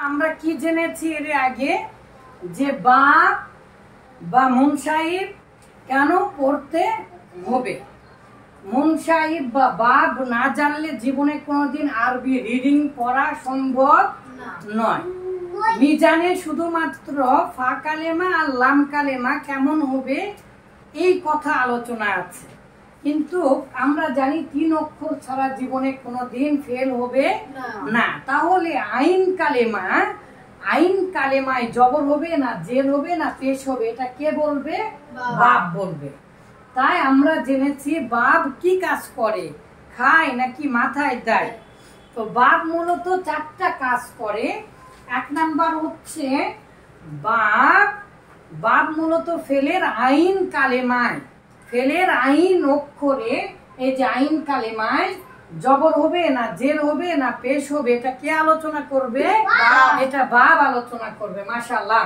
আমরা কি জেনেছি এর আগে যে বাপ বা মুনসাহিব কেন পড়তে হবে। মুনসাহিব বা বাপ না জানলে জীবনে কোনোদিন আরবি রিডিং পড়া সম্ভব নয়। মিজানে শুধুমাত্র ফা কালেমা আর লাম কালেমা কেমন হবে এই কথা আলোচনা আছে, কিন্তু আমরা জানি 3 অক্ষর ছাড়া জীবনে কোনোদিন ফেল হবে না। তাহলে আইন কালেমায় জবর হবে না জের হবে না পেশ হবে, এটা কে বলবে? বাপ বলবে। তাই আমরা জেনেছি বাপ কি কাজ করে, খায় নাকি মাথায় দেয়। তো বাপ মূলত 4টা কাজ করে। 1 নাম্বার হচ্ছে বাপ মূলত ফেলের আইন কালেমায়, ফেলের আইন অক্ষরে, এই যে আইন কালেমায় জবর হবে না জের হবে না পেশ হবে, এটা কে আলোচনা করবে? এটা বাপ আলোচনা করবে। মাশাআল্লাহ।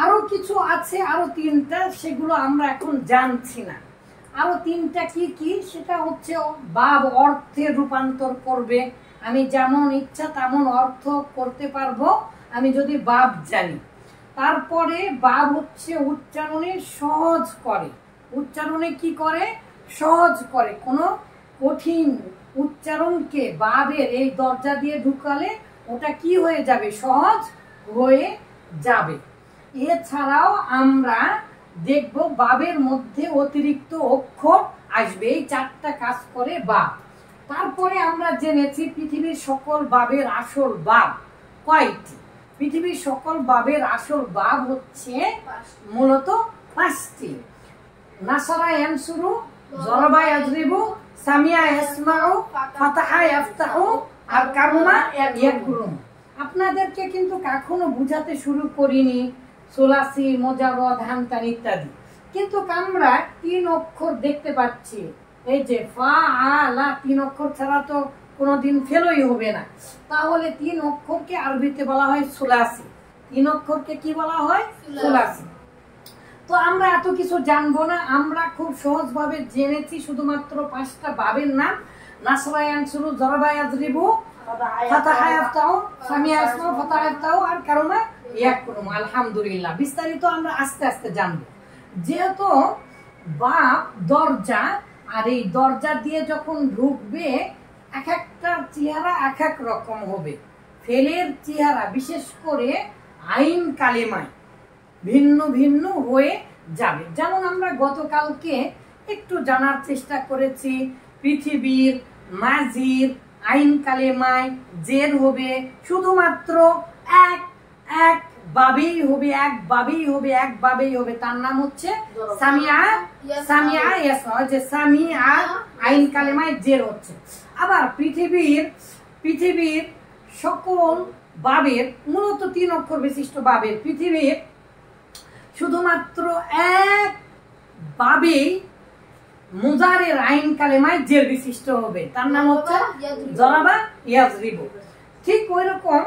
আরো কিছু আছে, আরো 3টা, সেগুলো আমরা এখন জানছি না। আরো 3টা কি সেটা হচ্ছে বাপ অর্থে রূপান্তর করবে। আমি যেমন ইচ্ছা তেমন অর্থ করতে পারবো আমি যদি বাপ জানি। তারপরে বাপ হচ্ছে উচ্চারণে সহজ করে। উচ্চারণে কি করে? সহজ করে। কোনো কঠিন উচ্চারণকে বাবের এই দরজা দিয়ে ঢুকালে ওটা কি হয়ে যাবে? সহজ হয়ে যাবে। এছাড়াও আমরা দেখব বাবের মধ্যে অতিরিক্ত অক্ষর আসবে। এই 4টা কাজ করে বাপ। তারপরে আমরা জেনেছি পৃথিবীর সকল বাবের আসল বাপ কয়টি? পৃথিবীর সকল বাবের আসল বাপ হচ্ছে মূলত 5টি। নাসারা ইয়ানসুরু, জরাবা ইয়াজরিবু, সামিয়া ইয়াসমাউ, ফাতাহা ইয়াফতাহু আর কারুমা ইয়াকুরুম। আপনাদেরকে কিন্তু কখনো বুঝাতে শুরু করিনি সোলাসি, মোজারদ, হামতান ইত্যাদি, কিন্তু আমরা 3 অক্ষর দেখতে পাচ্ছি। এই যে ফা আলা 3 অক্ষর ছাড়া তো কোনোদিন ফেলই হবে না। তাহলে 3 অক্ষরকে আরবিতে বলা হয় সোলাসি। 3 অক্ষরকে কি বলা হয়? সোলাসি। তো আমরা এত কিছু জানবো না, আমরা খুব সহজভাবে জেনেছি শুধুমাত্র 5টা বাবের নাম। নাসরা ইয়ানসুরু, জরাবা ইয়াজরিবু, ফাতাহা ইয়াফতাহু, সামিয়া ইয়াসমাউ, ফাতাহা ইয়াফতাহু আর কারুমা ইয়াকুরুম। আলহামদুলিল্লাহ। বিস্তারিত আমরা আস্তে আস্তে জানবো। যেহেতু বাপ দরজা, আর এই দরজা দিয়ে যখন ঢুকবে এক একটা চেহারা এক এক রকম হবে। ফেলের চেহারা বিশেষ করে আইন কালেমায় ভিন্ন ভিন্ন হয়ে যাবে। যেমন আমরা গতকালকে একটু জানার চেষ্টা করেছি, পৃথিবীর মাজির আইন কালেমায় জের হবে শুধুমাত্র এক বাবেই হবে, এক বাবেই হবে, তার নাম হচ্ছে সামিয়া ইয়াসমা। যে সামিয়া আইন কালেমায় জের হচ্ছে। আবার পৃথিবীর সকল বাবের মূলত 3 অক্ষর বিশিষ্ট বাবের পৃথিবীর শুধুমাত্র এক বাবেই মুজারের আইন কালেমায় জের বিশিষ্ট হবে, তার নাম হচ্ছে জরাবা ইয়াজরিবু। ঠিক ওই রকম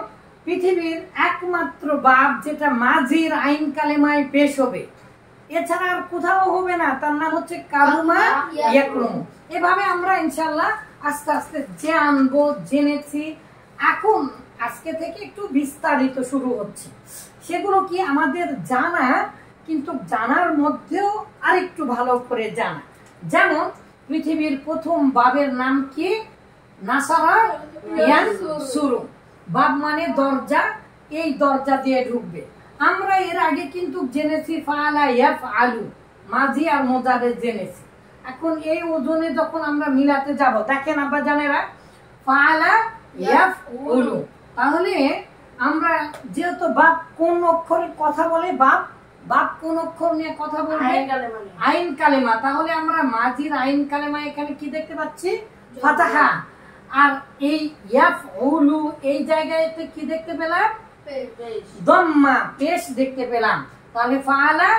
পৃথিবীর একমাত্র বাপ যেটা মাজির আইন কালেমায় পেশ হবে, এছাড়া আর কোথাও হবে না, তার নাম হচ্ছে কারুমা ইয়াকুরুম। এভাবে আমরা ইনশাআল্লাহ আস্তে আস্তে জানবো, জেনেছি। এখন আজকে থেকে একটু বিস্তারিত শুরু হচ্ছে। সেগুলো কি আমাদের জানা, কিন্তু জানার মধ্যেও আরেকটু ভালো করে জানা। যেমন পৃথিবীর প্রথম বাবের নাম কি? নাসারা ইয়ানসুরু। বাব মানে দরজা, এই দরজা দিয়ে ঢুকবে। আমরা এর আগে কিন্তু জেনেছি ফাআলা ইয়াফআলু, মাজি আর মুজারে জেনেছি। এখন এই ওজনে যখন আমরা মিলাতে যাব, দেখেন আব্বা জানেরা, ফাআলা ইয়াফউলু। তাহলে আমরা যেহেতু বাপ কোন অক্ষরের কথা বলে, বাপ কোন অক্ষর নিয়ে কথা বলবে? আইন কালেমা। তাহলে আমরা মাজির আইন কালেমা এখানে কি দেখতে পাচ্ছি? ফাতাহা। আর এই ইয়াফউলু এই জায়গাতে কি দেখতে পেলাম? দম্মা, পেশ দেখতে পেলাম। তাহলে ফাআলা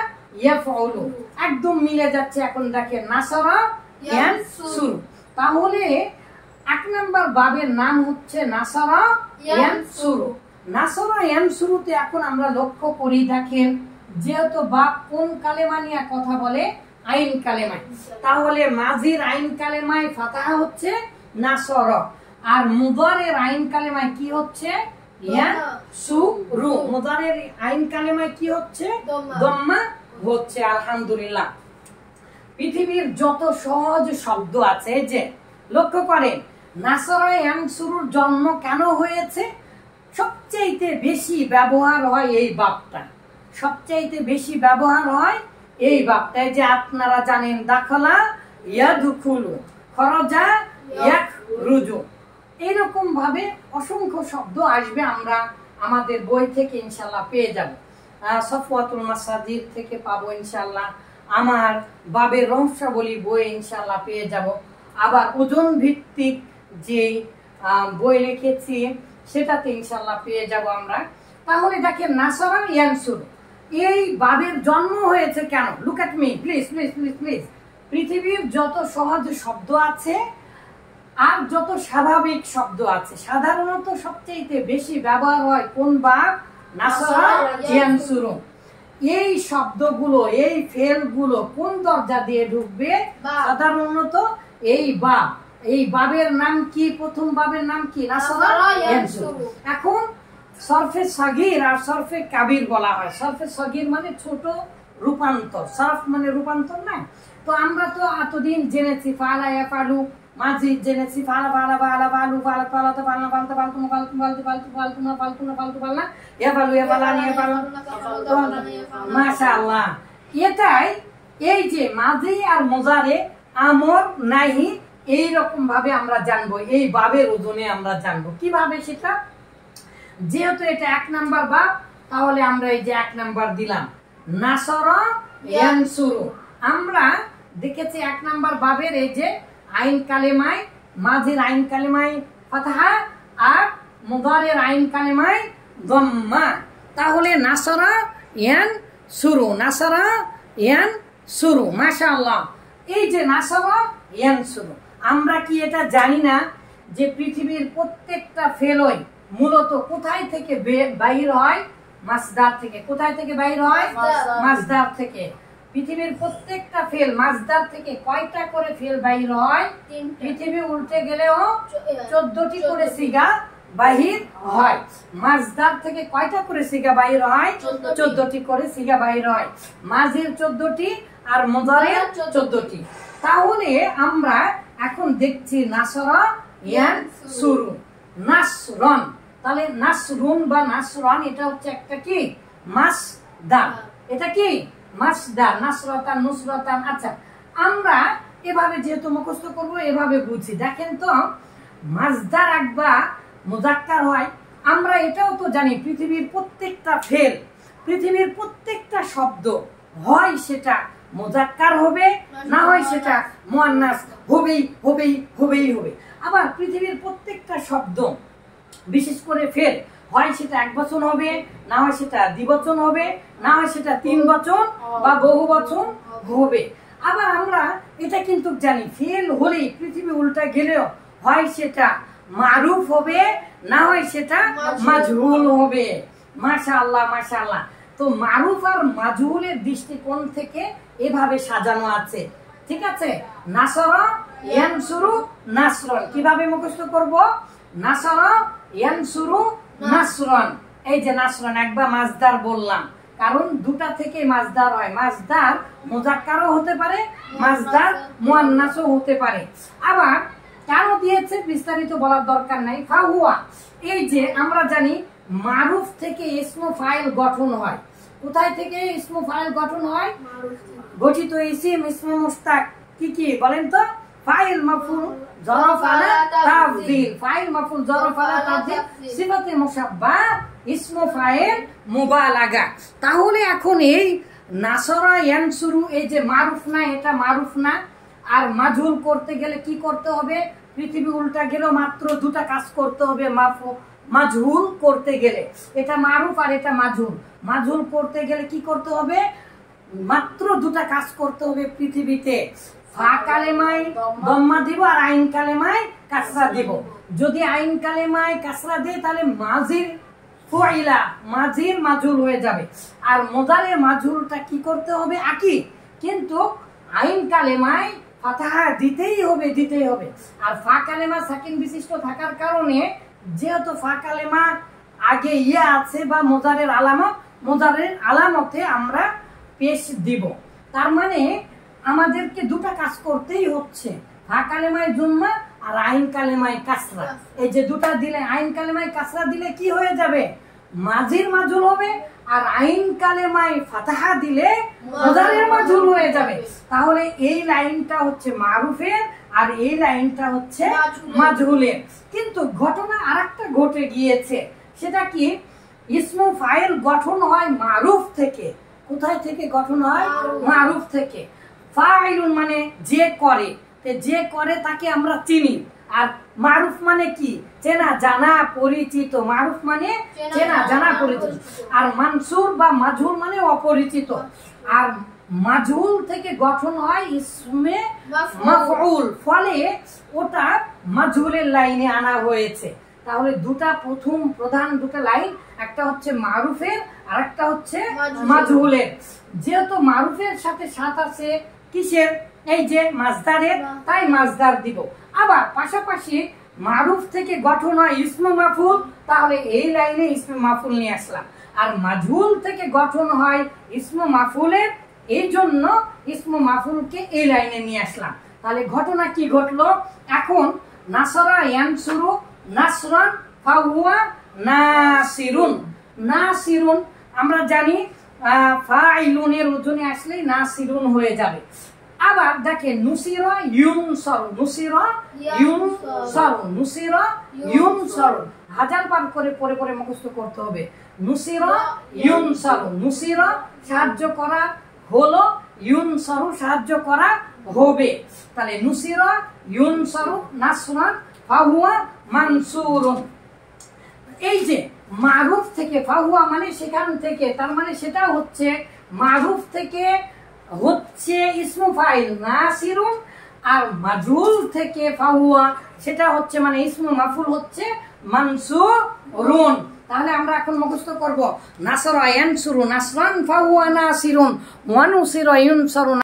ইয়াফউলু একদম মিলে যাচ্ছে। এখন দেখেন নাসারা ইয়ানসুরু। তাহলে 1 নাম্বার বাবের নাম হচ্ছে নাসারা ইয়ানসুরু। নাসারা ইয়ানসুরুতে এখন আমরা লক্ষ্য করি, দেখেন যেহেতু বাপ কোন কালেমা নিয়ে কথা বলে? আইন কালেমায়। তাহলে মাজির আইন কালেমায় ফাতাহা হচ্ছে নাসরা, আর মুদারের আইন কালেমায় কি হচ্ছে? ইয়ানসুরু। মুদারের আইন কালেমায় কি হচ্ছে? দম্মা হচ্ছে। আলহামদুলিল্লাহ। পৃথিবীর যত সহজ শব্দ আছে, যে লক্ষ্য করেন নাসরা ইয়ানসুরুর জন্ম কেন হয়েছে? সবচেয়ে বেশি ব্যবহার হয় এই বাপটা, সবচেয়ে বেশি ব্যবহার হয় এই বাপটায়। যে আপনারা জানেন দাখলা ইয়াদখুলু, খরজা ইয়াখরুজু, এরকম ভাবে অসংখ্য শব্দ আসবে, আমরা আমাদের বই থেকে ইনশাআল্লাহ পেয়ে যাব। সফওয়াতুল মাসাদির থেকে পাবো ইনশাআল্লাহ, আমার বাবের রহস্যাবলী বই ইনশাআল্লাহ পেয়ে যাব। আবার ওজন ভিত্তিক যে বই লিখেছি সেটাতে ইনশাআল্লাহ পেয়ে যাব আমরা। তাহলে দেখেন নাসরা ইয়ানসুরু, এই বাবের জন্ম হয়েছে কেন? Look at me please please please please. পৃথিবীর যত সহজ শব্দ আছে আর যত স্বাভাবিক শব্দ আছে, সাধারণত সবচেয়ে বেশি ব্যবহার হয় কোন বাব? নাসরা ইয়ানসুরু। এই শব্দগুলো, এই ফেলগুলো কোন দরজা দিয়ে ঢুকবে? সাধারণত এই বাব। এই বাবের নাম কি? প্রথম বাবের নাম কি? নাসরা ইয়ানসুরু। এখন সরফে সগীর আর সরফে কাবির বলা হয়। সরফে সগীর মানে ছোট, রূপান্তর। সরফ মানে রূপান্তর না? তো আমরা তো এতদিন জেনেছি ফালা ইয়াফালু, মাঝি জেনেছি ফালা ফালা ফালা ফালু ফালা ফালা তো ফালা ফালতা ফালতু ফালতু ফালতু ফালতু ফালতু না ফালতু না ফালতু ফালনা ইয়াফালু ইয়াফালানি ইয়াফালু। মাশাআল্লাহ। এটাই এই যে মাঝি আর মুজারে, আমর নাহি, এই রকম ভাবে আমরা জানবো, এই বাবের ওজনে আমরা জানবো। কিভাবে সেটা? যেহেতু এটা 1 নাম্বার বাব, তাহলে আমরা এই যে 1 নাম্বার দিলাম নাসরা ইয়ানসুরু। আমরা দেখেছি 1 নাম্বার বাবের এই যে আইন কালেমায়, মাঝির আইন কালেমায় ফাতহা আর মুদারের আইন কালেমায় দম্মা। তাহলে নাসরা ইয়ানসুরু, নাসরা ইয়ানসুরু। মাশাআল্লাহ। এই যে নাসরা ইয়ানসুরু, আমরা কি এটা জানি না যে পৃথিবীর প্রত্যেকটা ফেলই মূলত কোথায় থেকে বাইর হয়? মাসদার থেকে। কোথায় থেকে বাইর হয়? মাসদার থেকে। পৃথিবীর প্রত্যেকটা ফেল মাসদার থেকে কয়টা করে ফেল বাইর হয়? পৃথিবী উল্টে গেলেও 14টি করে সিগা বাহির হয়। মাসদার থেকে কয়টা করে সিগা বাহির হয়? 14টি করে সিগা বাহির হয়। মাজির 14টি আর মুদারের 14টি। তাহলে আমরা এখন দেখছি নাসরা ইয়ানসুরু, নাসরন। তাহলে নাসরুন বা নাসরান এটা হচ্ছে একটা কি? মাসদার। এটা কি? মাসদার। নাসরাতান, নুসরাতান। আচ্ছা, আমরা এভাবে যেহেতু মুখস্থ করব, এভাবে বুঝি। দেখেন তো, মাসদার একবার মুজাক্কার হয়। আমরা এটাও তো জানি পৃথিবীর প্রত্যেকটা ফেল, পৃথিবীর প্রত্যেকটা শব্দ হয় সেটা মুজাক্কার হবে, না হয় সেটা মুয়ান্নাস হবেই হবেই হবেই হবে। আবার পৃথিবীর প্রত্যেকটা শব্দ, বিশেষ করে ফেল, হয় সেটা একবচন হবে, না হয় সেটা দ্বিবচন হবে, না হয় সেটা 3 বচন বা বহু বচন হবে। আবার আমরা এটা কিন্তু জানি ফেল হলেই পৃথিবী উল্টা গেলেও হয় সেটা মারুফ হবে, না হয় সেটা মাজহুল হবে। মাশাআল্লাহ মাশাআল্লাহ। তো মারুফ আর মাজহুলের দৃষ্টিকোণ থেকে এভাবে সাজানো আছে। ঠিক আছে? নাসরা ইয়ানসুরু নাসরন। কিভাবে মুখস্থ করব? নাসরা ইয়ানসুরু নাসরন। এই যে নাসরন একবার মাসদার বললাম, কারণ দুটা থেকে মাসদার হয়। মাসদার মুজাক্কারও হতে পারে, মাসদার মুয়ান্নাসও হতে পারে। আবার কেন দিয়েছে বিস্তারিত বলার দরকার নাই। ফাহুয়া, এই যে আমরা জানি মারুফ থেকে ইসমু ফাইল গঠন হয়। কোথায় থেকে ইসমু ফাইল গঠন হয়? গঠিত ইসিম, ইসমে মুশতাক কি কি বলেন তো? ফাইল, মাফউল, যরফ আলা তাফদীল। ফাইল, মাফউল, যরফ আলা তাফদীল, সিফাতে মুশাব্বাহ, ইসমু ফাইল, মুবালাগা। তাহলে এখন এই নাসরা ইয়ানসুরু, এই যে মারুফ না, এটা মারুফ না। আর মাজহুল করতে গেলে কি করতে হবে? পৃথিবী উল্টা গেলেও মাত্র দুটা কাজ করতে হবে। মাজহুল করতে গেলে, এটা মারুফ আর এটা মাজহুল। মাজহুল করতে গেলে কি করতে হবে? মাত্র দুটা কাজ করতে হবে পৃথিবীতে। ফা কালেমায় দম্মা দিব আর আইন কালেমায় কাসরা দিব। যদি আইন কালেমায় কাসরা দেয় তাহলে মাজির ফুইলা, মাজির মাজহুল হয়ে যাবে। আর মুদারের মাজহুলটা কি করতে হবে? আকি। কিন্তু আইন কালেমায় ফাতাহা দিতেই হবে, দিতেই হবে। আর ফা কালেমা সাকিন বিশিষ্ট থাকার কারণে, যেহেতু ফা কালেমা আগে ইয়া আছে বা মোজারের আলামত, মোজারের আলামতে আমরা পেশ দিব। তার মানে আমাদেরকে দুটা কাজ করতেই হচ্ছে, ফা কালেমায় জুম্মা আর আইন কালেমায় কাসরা। এই যে দুটা দিলে, আইন কালেমায় কাসরা দিলে কি হয়ে যাবে? মাজির মাজুল হবে, আর আইন কালেমায় ফাতাহা দিলে মুজারের মাজুল হয়ে যাবে। তাহলে এই লাইনটা হচ্ছে মারুফের আর এই লাইনটা হচ্ছে মাজহুলের। কিন্তু ঘটনা আরেকটা ঘটে গিয়েছে, সেটা কি? ইসমু ফাইল গঠন হয় মারুফ থেকে। কোথায় থেকে গঠন হয়? মারুফ থেকে। ফাইলুন মানে যে করে, যে করে তাকে আমরা চিনি। আর মারুফ মানে কি? চেনা জানা পরিচিত। মারুফ মানে চেনা জানা পরিচিত। আর মানসুর বা মাজহুল মানে অপরিচিত। আর মাজহুল থেকে গঠন হয় ইসমে মাফউল, ফলে ওটা মাজহুলের লাইনে আনা হয়েছে। তাহলে দুটা প্রধান দুটা লাইন, একটা হচ্ছে মারুফের আর একটা হচ্ছে মাজহুলের। যেহেতু মারুফের সাথে সাথ আছে কিসের? এই যে মাজদারের, তাই মাজদার দিব। আবার পাশাপাশি মারুফ থেকে গঠন হয় ইসমে মাফউল, তাহলে এই লাইনে ইসমে মাফউল নিয়ে আসলাম। আর মাজহুল থেকে গঠন হয় ইসমে মাফউলের, এই জন্য ইসমে মাফউলকে এই লাইনে নিয়ে আসলাম। তাহলে ঘটনা কি ঘটলো? এখন নাসরা ইয়ানসুরু নাসরান ফাহুয়া নাসিরুন। নাসিরুন আমরা জানি ফাইলুনের ওজনে আসলেই নাসিরুন হয়ে যাবে। আবার দেখেন নুসিরা ইউনসরু, নুসিরা ইউনসরু, নুসিরা ইউনসরু, হাজার বার করে পরে পরে মুখস্থ করতে হবে। নুসিরা ইউনসরু, নুসিরা সাহায্য করা হলো, ইউনসরু সাহায্য করা হবে। তাহলে নুসিরা ইউনসরু নাসরান ফাহুয়া মানসুরুন। এই যে মারুফ থেকে ফাহুয়া মানে সেখান থেকে, তার মানে সেটা হচ্ছে মারুফ থেকে হচ্ছে ইসমু ফাইল নাসিরুন, আর মাজহুল থেকে ফাহুয়া সেটা হচ্ছে মানে ইসমু মাফউল হচ্ছে মানসুরুন। তাহলে আমরা এখন মুখস্থ করব নাসরা ইয়ানসুরু নাসরান ফাহুয়া নাসিরুন ওয়া নুসিরা ইউনসরু।